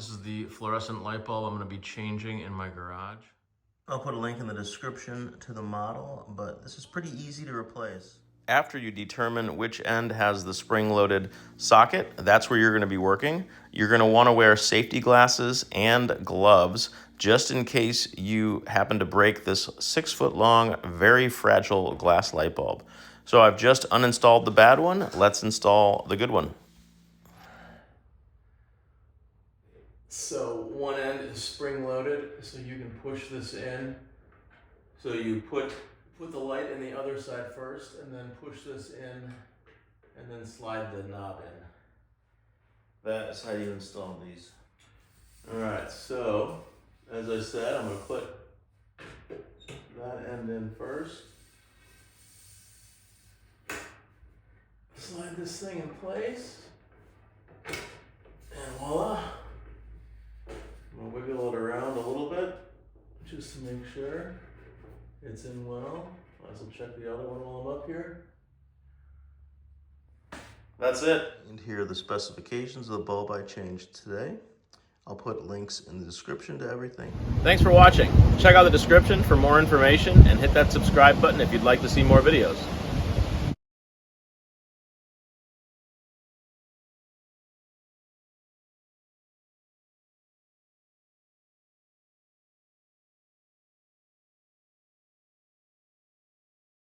This is the fluorescent light bulb I'm going to be changing in my garage. I'll put a link in the description to the model, but this is pretty easy to replace. After you determine which end has the spring-loaded socket, that's where you're going to be working. You're going to want to wear safety glasses and gloves just in case you happen to break this 6-foot-long, very fragile glass light bulb. So I've just uninstalled the bad one. Let's install the good one. So one end is spring-loaded, so you can push this in. So you put the light in the other side first, and then push this in, and then slide the knob in. That is how you install these. All right, so as I said, I'm going to put that end in first. Slide this thing in place, and voila. I'm going to wiggle it around a little bit, just to make sure it's in well. Might as well check the other one while I'm up here. That's it. And here are the specifications of the bulb I changed today. I'll put links in the description to everything. Thanks for watching. Check out the description for more information and hit that subscribe button if you'd like to see more videos.